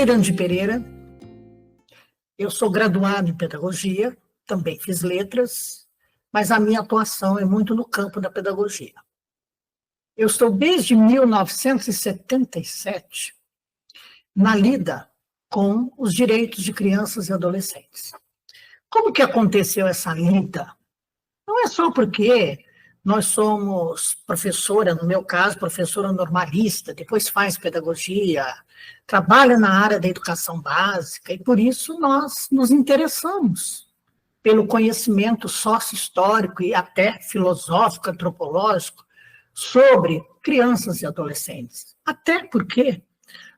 sou Irandi Pereira, eu sou graduado em pedagogia, também fiz letras, mas a minha atuação é muito no campo da pedagogia. Eu estou desde 1977 na lida com os direitos de crianças e adolescentes. Como que aconteceu essa lida? Não é só porque nós somos professora, no meu caso, professora normalista, depois faz pedagogia, trabalha na área da educação básica, e por isso nós nos interessamos pelo conhecimento sócio-histórico e até filosófico, antropológico, sobre crianças e adolescentes. Até porque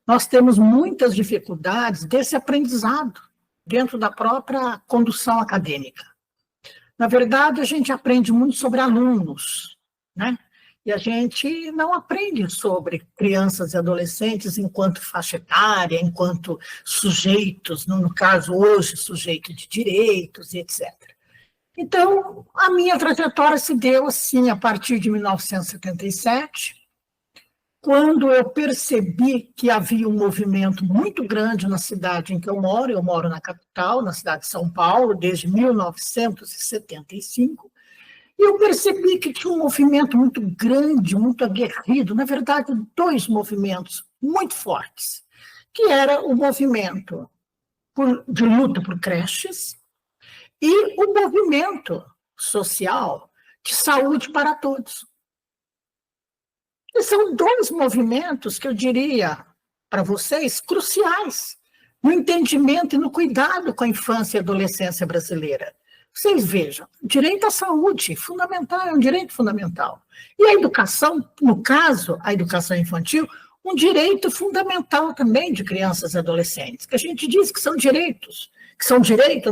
nós temos muitas dificuldades desse aprendizado dentro da própria condução acadêmica. Na verdade, a gente aprende muito sobre alunos, né? E a gente não aprende sobre crianças e adolescentes enquanto faixa etária, enquanto sujeitos, no caso hoje, sujeito de direitos, etc. Então, a minha trajetória se deu assim a partir de 1977, quando eu percebi que havia um movimento muito grande na cidade em que eu moro na capital, na cidade de São Paulo, desde 1975, e eu percebi que tinha um movimento muito grande, muito aguerrido, na verdade, dois movimentos muito fortes, que era o movimento de luta por creches e o movimento social de saúde para todos. E são dois movimentos que eu diria para vocês cruciais no entendimento e no cuidado com a infância e adolescência brasileira. Vocês vejam, direito à saúde, fundamental, é um direito fundamental. E a educação, no caso, a educação infantil, um direito fundamental também de crianças e adolescentes, que a gente diz que são direitos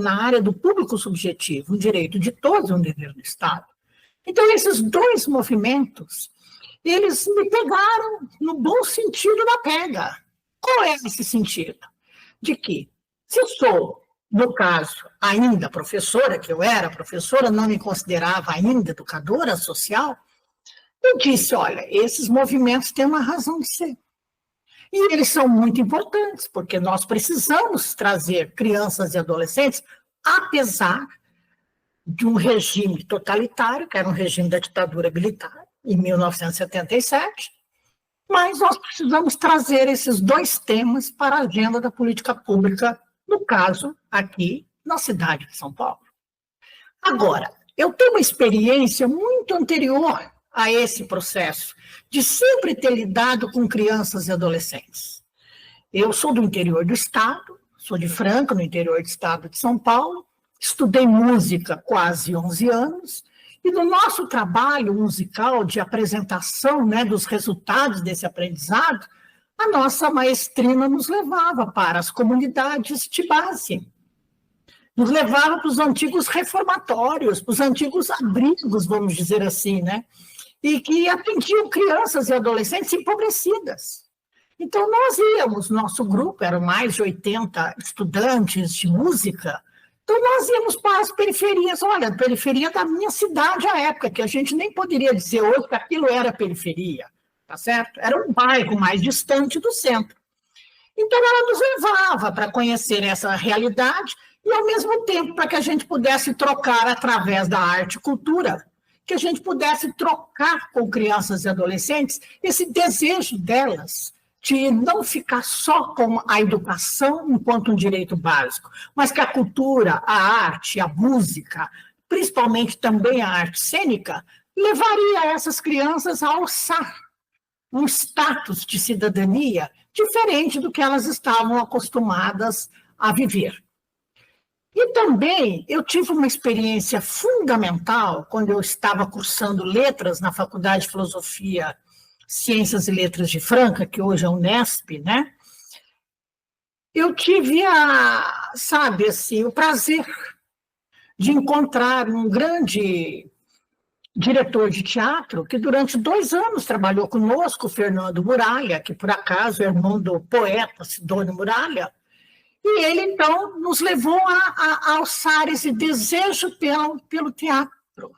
na área do público subjetivo, um direito de todos, um dever do Estado. Então, esses dois movimentos, eles me pegaram no bom sentido da pega. Qual é esse sentido? De que, se sou, no caso, ainda professora, que eu era professora, não me considerava ainda educadora social, eu disse, olha, esses movimentos têm uma razão de ser. E eles são muito importantes, porque nós precisamos trazer crianças e adolescentes, apesar de um regime totalitário, que era um regime da ditadura militar, em 1977, mas nós precisamos trazer esses dois temas para a agenda da política pública, no caso, aqui na cidade de São Paulo. Agora, eu tenho uma experiência muito anterior a esse processo, de sempre ter lidado com crianças e adolescentes. Eu sou do interior do estado, sou de Franca, no interior do estado de São Paulo, estudei música quase 11 anos, e no nosso trabalho musical de apresentação, né, dos resultados desse aprendizado, a nossa maestrina nos levava para as comunidades de base, nos levava para os antigos reformatórios, para os antigos abrigos, vamos dizer assim, né, e que atendiam crianças e adolescentes empobrecidas. Então, nós íamos, nosso grupo, eram mais de 80 estudantes de música, então nós íamos para as periferias, olha, a periferia da minha cidade à época, que a gente nem poderia dizer hoje que aquilo era periferia, tá certo? Era um bairro mais distante do centro. Então ela nos levava para conhecer essa realidade e, ao mesmo tempo, para que a gente pudesse trocar através da arte e cultura, que a gente pudesse trocar com crianças e adolescentes esse desejo delas de não ficar só com a educação enquanto um direito básico, mas que a cultura, a arte, a música, principalmente também a arte cênica, levaria essas crianças a alçar um status de cidadania diferente do que elas estavam acostumadas a viver. E também eu tive uma experiência fundamental quando eu estava cursando letras na Faculdade de Filosofia, Ciências e Letras de Franca, que hoje é a Unesp, né? Eu tive o prazer de encontrar um grande diretor de teatro que durante 2 anos trabalhou conosco, o Fernando Muralha, que por acaso é irmão do poeta Sidônio Muralha, e ele então nos levou a alçar esse desejo pelo teatro.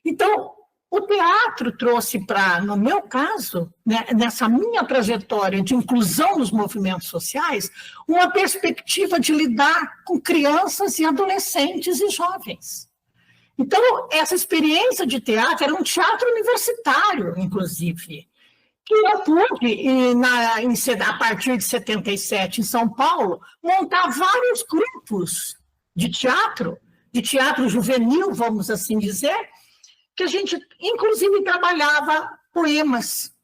Então, o teatro trouxe para, no meu caso, né, nessa minha trajetória de inclusão nos movimentos sociais, uma perspectiva de lidar com crianças e adolescentes e jovens. Então, essa experiência de teatro era um teatro universitário, inclusive, que eu pude, a partir de 77, em São Paulo, montar vários grupos de teatro juvenil, vamos assim dizer, que a gente, inclusive, trabalhava poemas.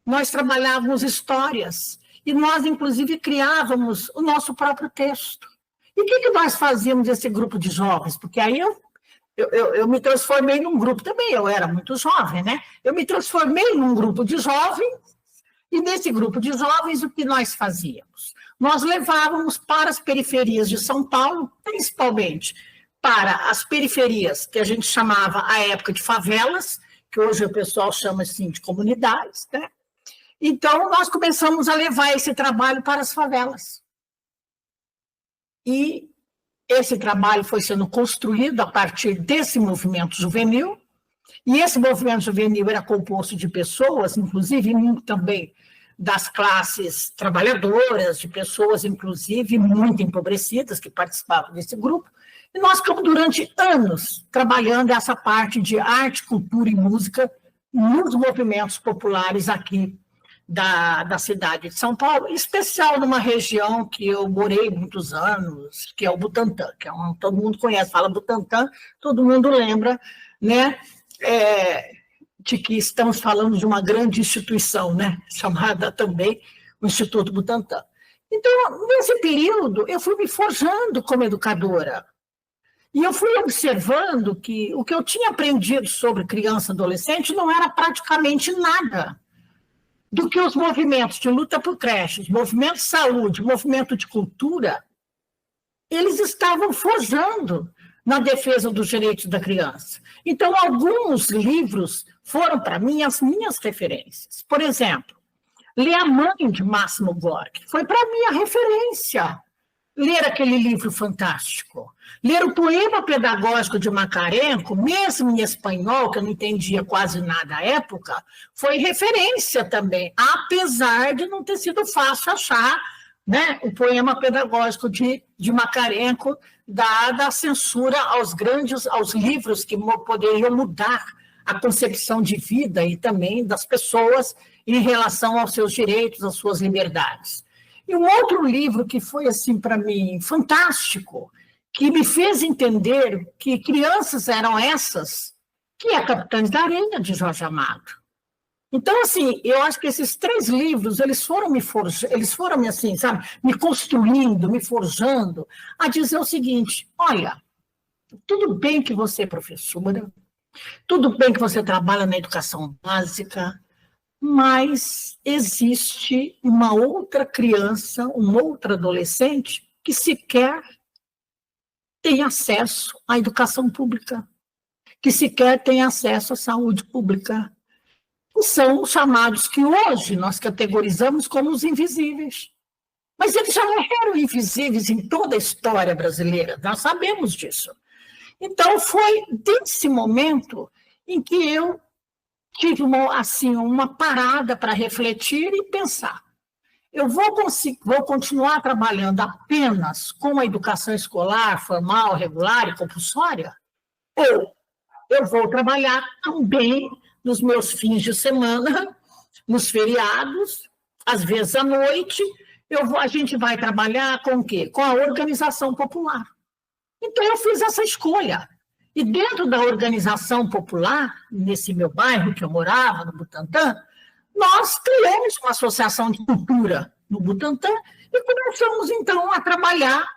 Nós trabalhávamos histórias. E nós, inclusive, criávamos o nosso próprio texto. E o que nós fazíamos desse grupo de jovens? Porque aí eu me transformei num grupo também, eu era muito jovem, né? Eu me transformei num grupo de jovens, e nesse grupo de jovens, o que nós fazíamos? Nós levávamos para as periferias de São Paulo, principalmente para as periferias, que a gente chamava à época de favelas, que hoje o pessoal chama assim de comunidades, né? Então, nós começamos a levar esse trabalho para as favelas. E esse trabalho foi sendo construído a partir desse movimento juvenil, e esse movimento juvenil era composto de pessoas, inclusive também das classes trabalhadoras, de pessoas, inclusive, muito empobrecidas, que participavam desse grupo, e nós ficamos durante anos trabalhando essa parte de arte, cultura e música nos movimentos populares aqui da cidade de São Paulo, em especial numa região que eu morei muitos anos, que é o Butantã, que todo mundo conhece, fala Butantã, todo mundo lembra, né, de que estamos falando de uma grande instituição, né, chamada também o Instituto Butantã. Então, nesse período, eu fui me forjando como educadora, e eu fui observando que o que eu tinha aprendido sobre criança e adolescente não era praticamente nada do que os movimentos de luta por creches, movimento de saúde, movimento de cultura, eles estavam forjando na defesa dos direitos da criança. Então, alguns livros foram, para mim, as minhas referências. Por exemplo, ler A Mãe, de Máximo Gorki, foi, para mim, a referência. Ler aquele livro fantástico. Ler o poema pedagógico de Macarenco, mesmo em espanhol, que eu não entendia quase nada à época, foi referência também, apesar de não ter sido fácil achar, né, o poema pedagógico de Macarenco, dada a censura aos livros que poderiam mudar a concepção de vida e também das pessoas em relação aos seus direitos, às suas liberdades. E um outro livro que foi, assim, para mim, fantástico, que me fez entender que crianças eram essas, que é Capitães da Areia, de Jorge Amado. Então, assim, eu acho que esses 3 livros, eles foram assim, sabe, me construindo, me forjando, a dizer o seguinte: olha, tudo bem que você é professora, tudo bem que você trabalha na educação básica, mas existe uma outra criança, um outro adolescente que sequer tem acesso à educação pública, que sequer tem acesso à saúde pública. E são os chamados que hoje nós categorizamos como os invisíveis. Mas eles já eram invisíveis em toda a história brasileira, nós sabemos disso. Então, foi desse momento em que eu tive uma parada para refletir e pensar. Eu vou continuar trabalhando apenas com a educação escolar, formal, regular e compulsória? Ou eu vou trabalhar também nos meus fins de semana, nos feriados, às vezes à noite, a gente vai trabalhar com o quê? Com a organização popular. Então, eu fiz essa escolha. E dentro da organização popular, nesse meu bairro que eu morava, no Butantã, nós criamos uma associação de cultura no Butantã e começamos, então, a trabalhar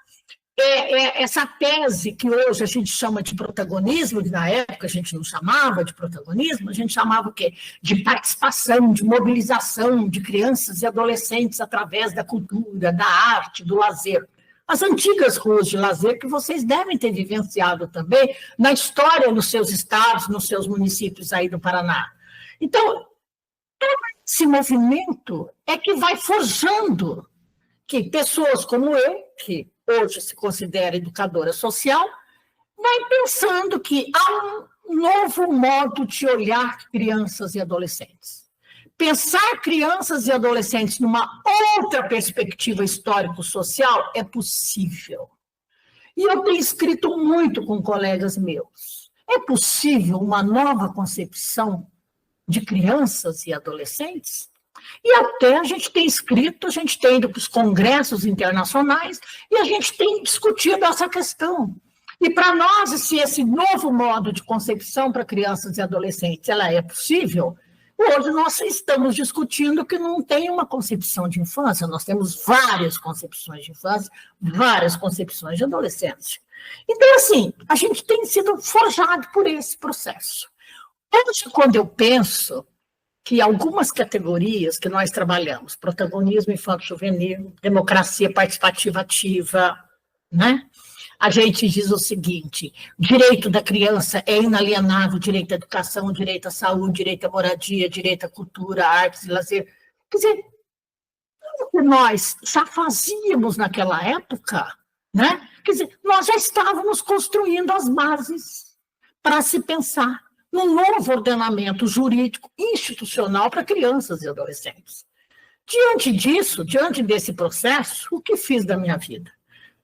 essa tese que hoje a gente chama de protagonismo, que na época a gente não chamava de protagonismo, a gente chamava o quê? De participação, de mobilização de crianças e adolescentes através da cultura, da arte, do lazer. As antigas ruas de lazer que vocês devem ter vivenciado também na história nos seus estados, nos seus municípios aí do Paraná. Então, esse movimento é que vai forjando que pessoas como eu, que hoje se considera educadora social, vai pensando que há novo modo de olhar crianças e adolescentes. Pensar crianças e adolescentes numa outra perspectiva histórico-social é possível. E eu tenho escrito muito com colegas meus. É possível uma nova concepção de crianças e adolescentes? E até a gente tem escrito, a gente tem ido para os congressos internacionais e a gente tem discutido essa questão. E para nós, se esse novo modo de concepção para crianças e adolescentes ela é possível, hoje nós estamos discutindo que não tem uma concepção de infância, nós temos várias concepções de infância, várias concepções de adolescência. Então, assim, a gente tem sido forjado por esse processo. Hoje, quando eu penso que algumas categorias que nós trabalhamos, protagonismo infanto-juvenil, democracia participativa ativa, né? A gente diz o seguinte: direito da criança é inalienável, direito à educação, direito à saúde, direito à moradia, direito à cultura, artes e lazer. Quer dizer, tudo que nós já fazíamos naquela época, né? Quer dizer, nós já estávamos construindo as bases para se pensar num novo ordenamento jurídico institucional para crianças e adolescentes. Diante disso, diante desse processo, o que fiz da minha vida?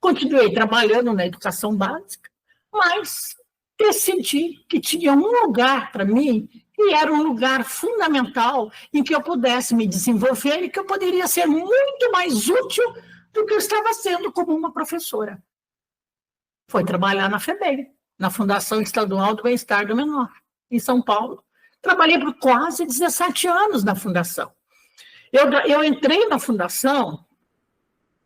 Continuei trabalhando na educação básica, mas decidi que tinha um lugar para mim que era um lugar fundamental em que eu pudesse me desenvolver e que eu poderia ser muito mais útil do que eu estava sendo como uma professora. Foi trabalhar na FEBEM, na Fundação Estadual do Bem-Estar do Menor, em São Paulo. Trabalhei por quase 17 anos na Fundação. Eu entrei na Fundação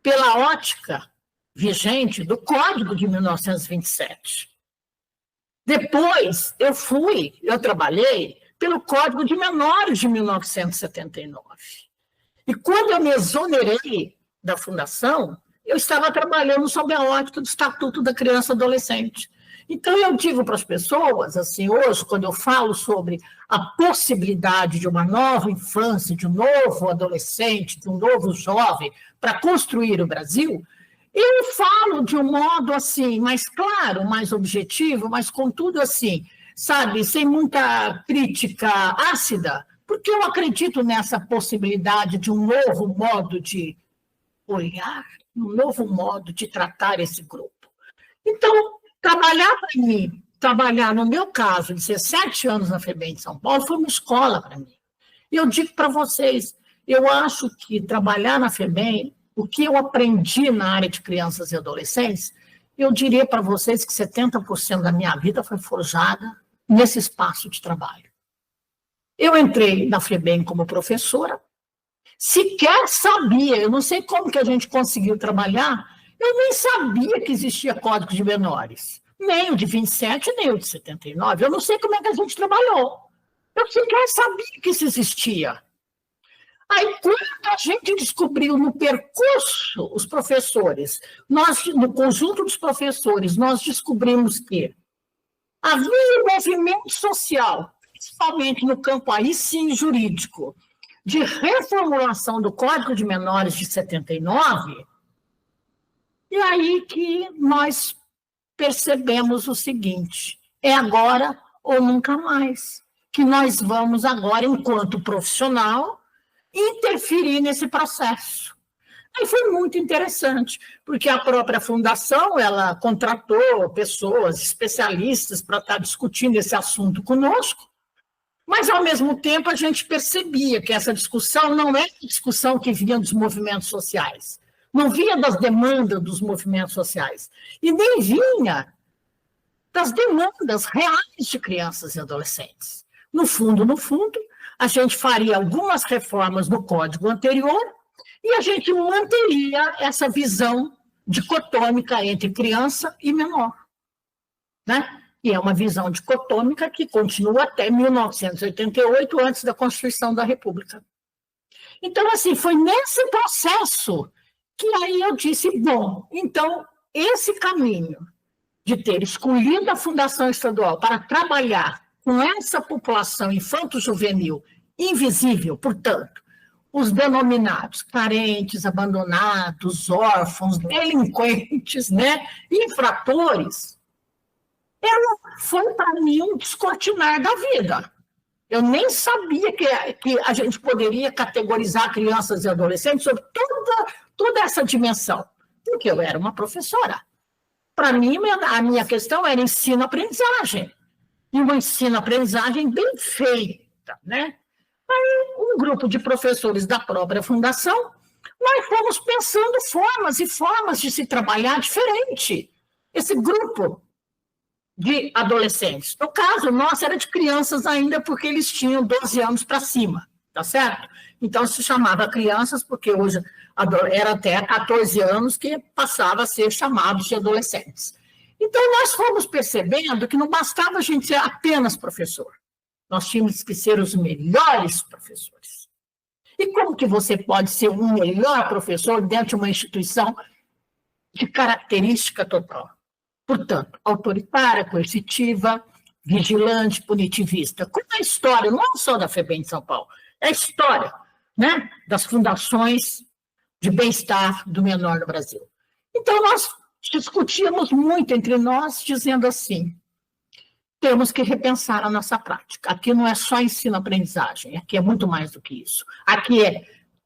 pela ótica vigente do Código de 1927. Depois, eu trabalhei pelo Código de Menores de 1979. E quando eu me exonerei da Fundação, eu estava trabalhando sob a ótica do Estatuto da Criança e Adolescente. Então, eu digo para as pessoas, assim, hoje, quando eu falo sobre a possibilidade de uma nova infância, de um novo adolescente, de um novo jovem, para construir o Brasil, eu falo de um modo, assim, mais claro, mais objetivo, mas, contudo, assim, sabe, sem muita crítica ácida, porque eu acredito nessa possibilidade de um novo modo de olhar, um novo modo de tratar esse grupo. Então, trabalhar para mim, trabalhar, no meu caso, 17 anos na FEBEM de São Paulo, foi uma escola para mim. E eu digo para vocês, eu acho que trabalhar na FEBEM, o que eu aprendi na área de crianças e adolescentes, eu diria para vocês que 70% da minha vida foi forjada nesse espaço de trabalho. Eu entrei na FEBEM como professora, sequer sabia, eu não sei como que a gente conseguiu trabalhar, eu nem sabia que existia Código de Menores, nem o de 27, nem o de 79, eu não sei como é que a gente trabalhou, eu sequer sabia que isso existia. Aí, quando a gente descobriu no percurso, os professores, no conjunto dos professores, nós descobrimos que havia um movimento social, principalmente no campo aí sim jurídico, de reformulação do Código de Menores de 79, e aí que nós percebemos o seguinte: é agora ou nunca mais, que nós vamos agora, enquanto profissional, interferir nesse processo. Aí foi muito interessante, porque a própria fundação, ela contratou pessoas, especialistas, para estar discutindo esse assunto conosco, mas, ao mesmo tempo, a gente percebia que essa discussão não é discussão que vinha dos movimentos sociais, não vinha das demandas dos movimentos sociais, e nem vinha das demandas reais de crianças e adolescentes. No fundo, a gente faria algumas reformas no código anterior e a gente manteria essa visão dicotômica entre criança e menor, né? E é uma visão dicotômica que continua até 1988, antes da Constituição da República. Então, assim, foi nesse processo que aí eu disse, bom, então, esse caminho de ter escolhido a Fundação Estadual para trabalhar com essa população infanto-juvenil invisível, portanto, os denominados carentes, abandonados, órfãos, delinquentes, né, infratores, ela foi para mim um descortinar da vida. Eu nem sabia que a gente poderia categorizar crianças e adolescentes sobre toda essa dimensão, porque eu era uma professora. Para mim, a minha questão era ensino-aprendizagem, e uma ensino-aprendizagem bem feita, né? Aí, um grupo de professores da própria fundação, nós fomos pensando formas e formas de se trabalhar diferente. Esse grupo de adolescentes. No caso, nosso era de crianças ainda, porque eles tinham 12 anos para cima, tá certo? Então, se chamava crianças, porque hoje era até 14 anos que passava a ser chamados de adolescentes. Então, nós fomos percebendo que não bastava a gente ser apenas professor. Nós tínhamos que ser os melhores professores. E como que você pode ser um melhor professor dentro de uma instituição de característica total? Portanto, autoritária, coercitiva, vigilante, punitivista. Como é a história, não só da FEBEM de São Paulo, é a história, né, das fundações de bem-estar do menor no Brasil. Então, nós discutíamos muito entre nós, dizendo assim, temos que repensar a nossa prática. Aqui não é só ensino-aprendizagem, aqui é muito mais do que isso. Aqui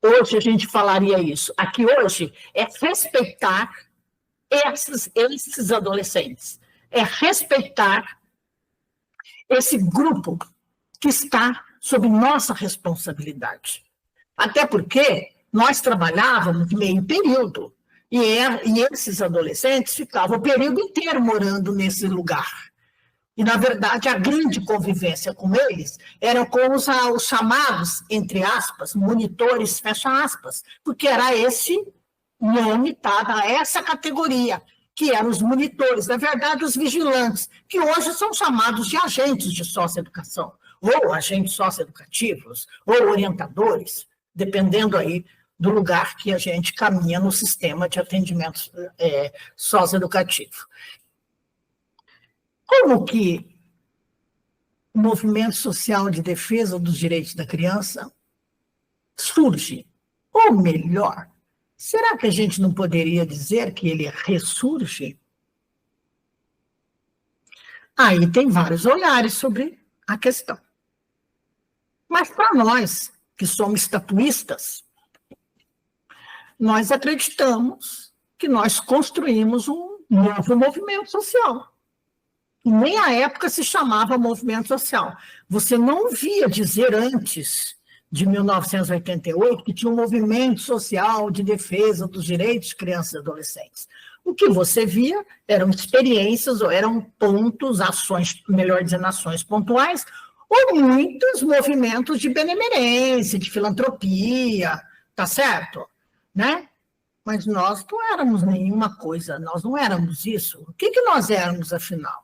hoje a gente falaria isso, aqui hoje é respeitar esses adolescentes, é respeitar esse grupo que está sob nossa responsabilidade. Até porque nós trabalhávamos de meio período, e esses adolescentes ficavam o período inteiro morando nesse lugar. E, na verdade, a grande convivência com eles era com os chamados, entre aspas, monitores, fecha aspas, porque era esse nome dado a essa categoria, que eram os monitores, na verdade, os vigilantes, que hoje são chamados de agentes de socioeducação, ou agentes socioeducativos, ou orientadores, dependendo aí do lugar que a gente caminha no sistema de atendimento socioeducativo. Como que o movimento social de defesa dos direitos da criança surge? Ou melhor, será que a gente não poderia dizer que ele ressurge? Aí tem vários olhares sobre a questão. Mas para nós, que somos estatuístas, nós acreditamos que nós construímos um novo movimento social. E nem à época se chamava movimento social. Você não ouvia dizer antes de 1988 que tinha um movimento social de defesa dos direitos de crianças e adolescentes. O que você via eram experiências, ou eram pontos, ações, melhor dizendo, ações pontuais, ou muitos movimentos de benemerência, de filantropia, tá certo? Né? Mas nós não éramos nenhuma coisa, nós não éramos isso. O que nós éramos, afinal?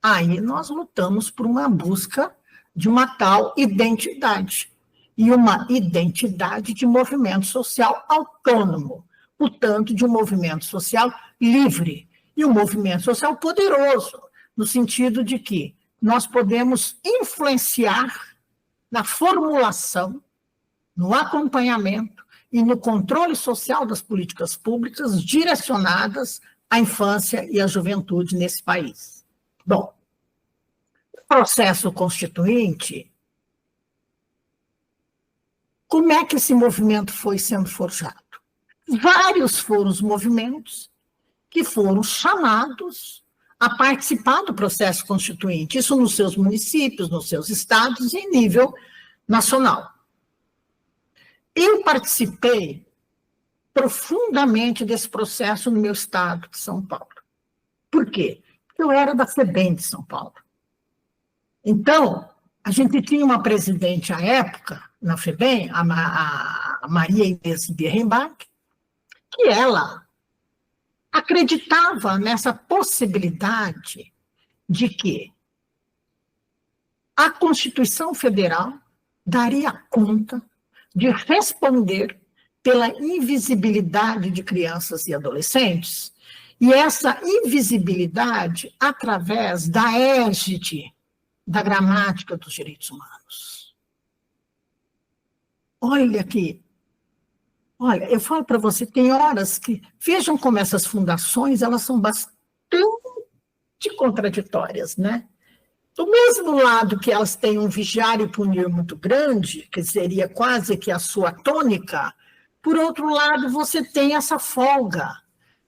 Aí nós lutamos por uma busca de uma tal identidade, e uma identidade de movimento social autônomo, portanto, de um movimento social livre, e um movimento social poderoso, no sentido de que nós podemos influenciar na formulação, no acompanhamento e no controle social das políticas públicas direcionadas à infância e à juventude nesse país. Bom, o processo constituinte, como é que esse movimento foi sendo forjado? Vários foram os movimentos que foram chamados a participar do processo constituinte, isso nos seus municípios, nos seus estados e em nível nacional. Eu participei profundamente desse processo no meu estado de São Paulo. Por quê? Porque eu era da FEBEM de São Paulo. Então, a gente tinha uma presidente à época, na FEBEM, a Maria Inês Birrenbach, que ela acreditava nessa possibilidade de que a Constituição Federal daria conta de responder pela invisibilidade de crianças e adolescentes, e essa invisibilidade através da égide da gramática dos direitos humanos. Olha aqui, olha, eu falo para você, tem horas que, vejam como essas fundações, elas são bastante contraditórias, né? Do mesmo lado que elas têm um vigiar e punir muito grande, que seria quase que a sua tônica, por outro lado, você tem essa folga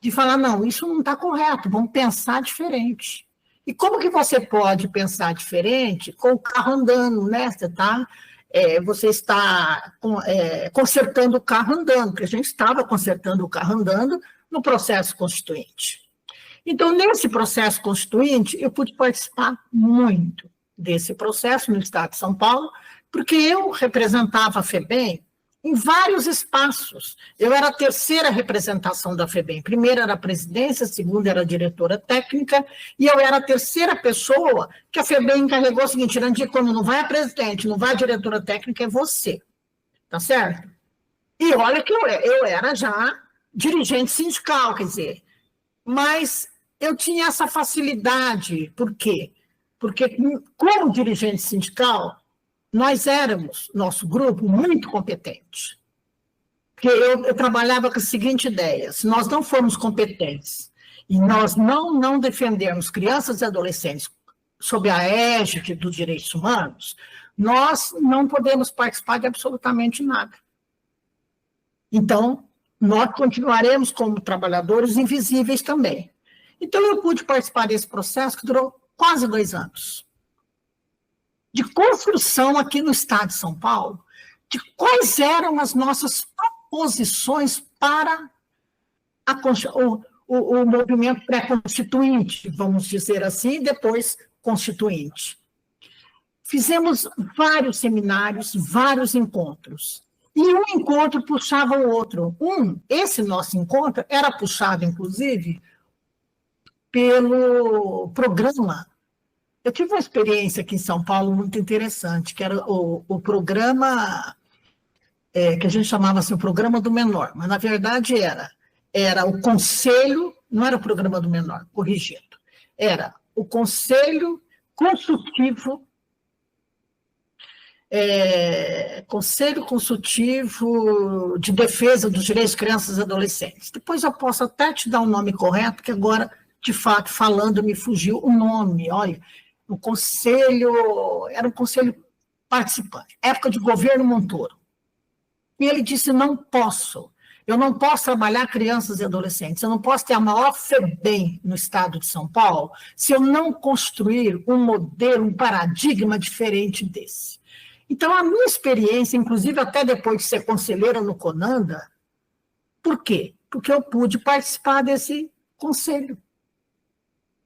de falar, não, isso não está correto, vamos pensar diferente. E como que você pode pensar diferente com o carro andando, né? Você está consertando o carro andando, porque a gente estava consertando o carro andando no processo constituinte. Então, nesse processo constituinte, eu pude participar muito desse processo no Estado de São Paulo, porque eu representava a FEBEM em vários espaços. Eu era a terceira representação da FEBEM. Primeira era a presidência, a segunda era a diretora técnica, e eu era a terceira pessoa que a FEBEM encarregou o seguinte, Irandir, quando não vai a presidente, não vai a diretora técnica, é você. Tá certo? E olha que eu era já dirigente sindical, quer dizer, mas eu tinha essa facilidade. Por quê? Porque, como dirigente sindical, nós éramos, nosso grupo, muito competente. Porque eu trabalhava com a seguinte ideia, se nós não formos competentes e nós não defendermos crianças e adolescentes sob a égide dos direitos humanos, nós não podemos participar de absolutamente nada. Então, nós continuaremos como trabalhadores invisíveis também. Então, eu pude participar desse processo que durou quase 2 anos. De construção aqui no Estado de São Paulo, de quais eram as nossas proposições para o movimento pré-constituinte, vamos dizer assim, depois constituinte. Fizemos vários seminários, vários encontros, e um encontro puxava o outro. Esse nosso encontro era puxado, inclusive, pelo programa. Eu tive uma experiência aqui em São Paulo muito interessante, que era o programa, que a gente chamava assim, o programa do menor, mas na verdade era o conselho, não era o programa do menor, corrigindo, era o conselho consultivo, Conselho Consultivo de Defesa dos Direitos de Crianças e Adolescentes. Depois eu posso até te dar o nome correto, que agora, de fato, falando, me fugiu o nome, olha. O conselho, era um conselho participante, época de governo Montoro. E ele disse, eu não posso trabalhar crianças e adolescentes, eu não posso ter a maior FEBEM no estado de São Paulo se eu não construir um modelo, um paradigma diferente desse. Então, a minha experiência, inclusive até depois de ser conselheira no CONANDA, por quê? Porque eu pude participar desse conselho,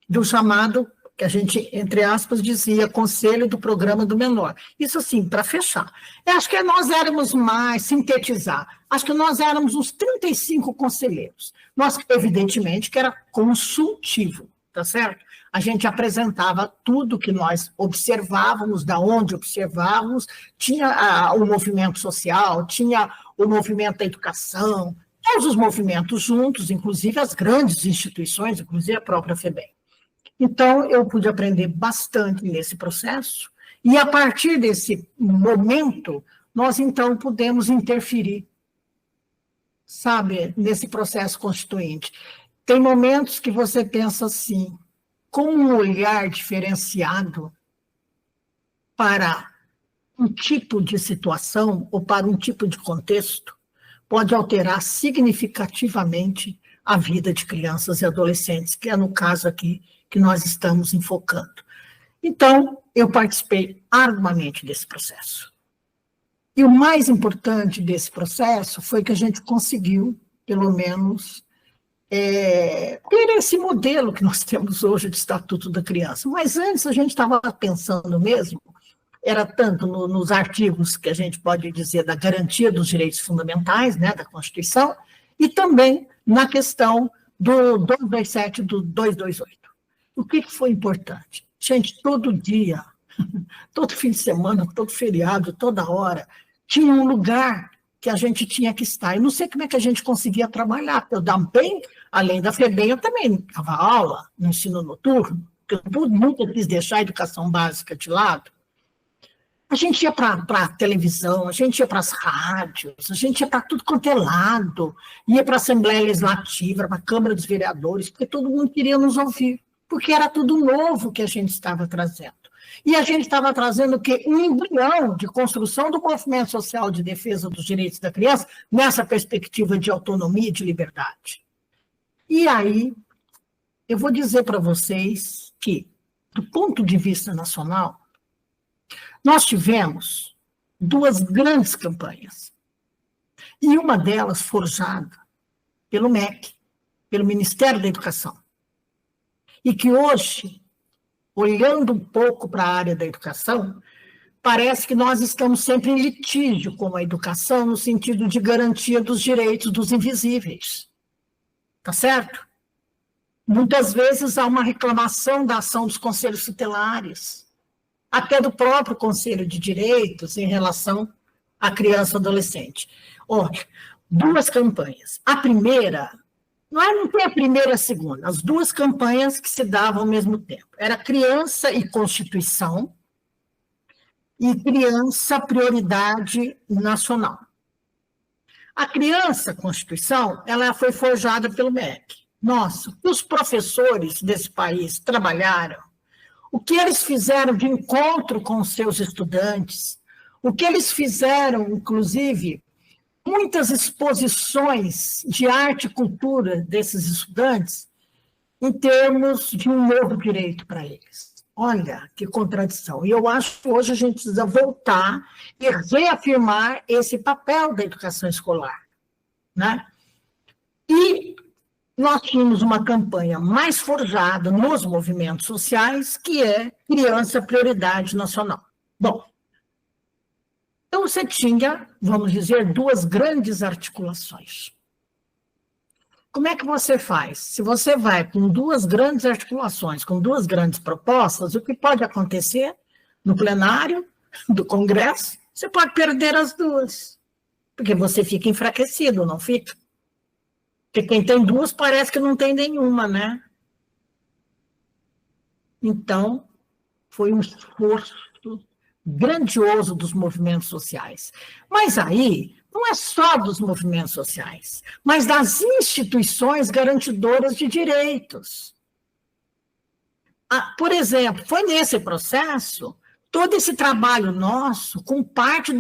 do chamado, que a gente, entre aspas, dizia Conselho do Programa do Menor. Isso assim, para fechar. Eu acho que nós éramos mais, sintetizar, acho que nós éramos uns 35 conselheiros. Nós, evidentemente, que era consultivo, tá certo? A gente apresentava tudo que nós observávamos, da onde observávamos, tinha o movimento social, tinha o movimento da educação, todos os movimentos juntos, inclusive as grandes instituições, inclusive a própria FEBEM. Então, eu pude aprender bastante nesse processo, e a partir desse momento, nós, então, pudemos interferir, sabe, nesse processo constituinte. Tem momentos que você pensa assim, com um olhar diferenciado para um tipo de situação ou para um tipo de contexto, pode alterar significativamente a vida de crianças e adolescentes, que é no caso aqui que nós estamos enfocando. Então, eu participei arduamente desse processo. E o mais importante desse processo foi que a gente conseguiu, pelo menos, ter esse modelo que nós temos hoje de Estatuto da Criança. Mas antes a gente estava pensando mesmo, era tanto nos artigos que a gente pode dizer da garantia dos direitos fundamentais, né, da Constituição, e também na questão do 227 e do 228. O que foi importante? Gente, todo dia, todo fim de semana, todo feriado, toda hora, tinha um lugar que a gente tinha que estar. Eu não sei como é que a gente conseguia trabalhar, porque eu também, além da FEBEM, eu também dava aula no ensino noturno, porque eu nunca quis deixar a educação básica de lado. A gente ia para a televisão, a gente ia para as rádios, a gente ia para tudo quanto é lado, ia para a Assembleia Legislativa, para a Câmara dos Vereadores, porque todo mundo queria nos ouvir. porque era tudo novo que a gente estava trazendo. E a gente estava trazendo o quê? Um embrião de construção do movimento social de defesa dos direitos da criança nessa perspectiva de autonomia e de liberdade. E aí, eu vou dizer para vocês que, do ponto de vista nacional, nós tivemos duas grandes campanhas. E uma delas forjada pelo MEC, pelo Ministério da Educação. E que hoje, olhando um pouco para a área da educação, parece que nós estamos sempre em litígio com a educação no sentido de garantia dos direitos dos invisíveis. Tá certo? Muitas vezes há uma reclamação da ação dos conselhos tutelares, até do próprio Conselho de Direitos em relação à criança e adolescente. Olha, duas campanhas. A primeira, não tem a primeira e a segunda, as duas campanhas que se davam ao mesmo tempo. Era Criança e Constituição e Criança Prioridade Nacional. A Criança Constituição, ela foi forjada pelo MEC. Nossa, os professores desse país trabalharam, o que eles fizeram de encontro com os seus estudantes, o que eles fizeram, inclusive, muitas exposições de arte e cultura desses estudantes em termos de um novo direito para eles. Olha, que contradição. E eu acho que hoje a gente precisa voltar e reafirmar esse papel da educação escolar, né? E nós tínhamos uma campanha mais forjada nos movimentos sociais, que é Criança Prioridade Nacional. Bom, então você tinha, vamos dizer, duas grandes articulações. Como é que você faz? Se você vai com duas grandes articulações, com duas grandes propostas, o que pode acontecer no plenário do Congresso? Você pode perder as duas, porque você fica enfraquecido, não fica? Porque quem tem duas parece que não tem nenhuma, né? Então, foi um esforço grandioso dos movimentos sociais. Mas aí, não é só dos movimentos sociais, mas das instituições garantidoras de direitos. Por exemplo, foi nesse processo, todo esse trabalho nosso, com parte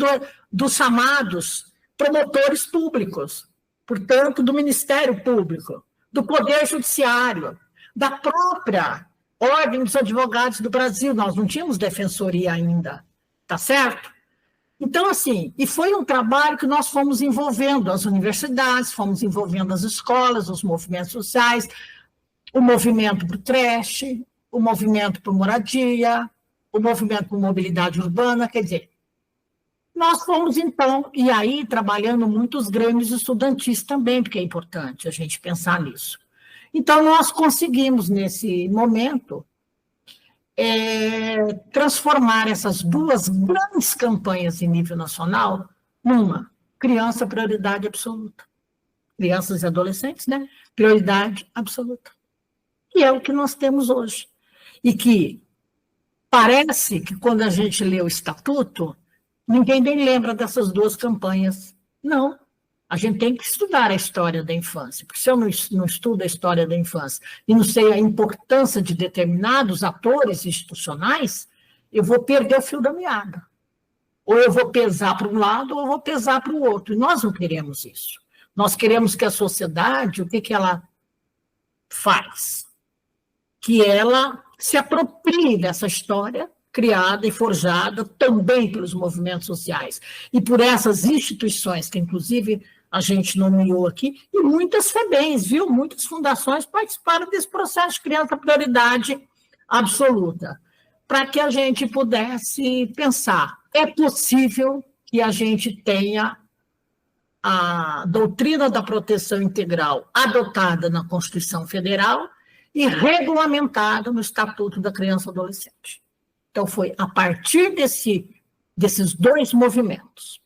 dos chamados promotores públicos, portanto, do Ministério Público, do Poder Judiciário, da própria Ordem dos Advogados do Brasil, nós não tínhamos defensoria ainda, tá certo? Então, assim, e foi um trabalho que nós fomos envolvendo as universidades, fomos envolvendo as escolas, os movimentos sociais, o movimento para o creche, o movimento por moradia, o movimento por mobilidade urbana, quer dizer, nós fomos, então, e aí trabalhando muito os grêmios estudantis também, porque é importante a gente pensar nisso. Então, nós conseguimos, nesse momento, transformar essas duas grandes campanhas em nível nacional numa criança prioridade absoluta. Crianças e adolescentes, né? Prioridade absoluta. Que é o que nós temos hoje. E que parece que quando a gente lê o Estatuto, ninguém nem lembra dessas duas campanhas. Não. A gente tem que estudar a história da infância, porque se eu não estudo a história da infância e não sei a importância de determinados atores institucionais, eu vou perder o fio da meada. Ou eu vou pesar para um lado, ou eu vou pesar para o outro. E nós não queremos isso. Nós queremos que a sociedade, o que ela faz? Que ela se aproprie dessa história criada e forjada também pelos movimentos sociais e por essas instituições que, inclusive, a gente nomeou aqui, e muitas FEBEMs, viu? Muitas fundações participaram desse processo de criança prioridade absoluta, para que a gente pudesse pensar, é possível que a gente tenha a doutrina da proteção integral adotada na Constituição Federal e regulamentada no Estatuto da Criança e Adolescente. Então, foi a partir desses dois movimentos,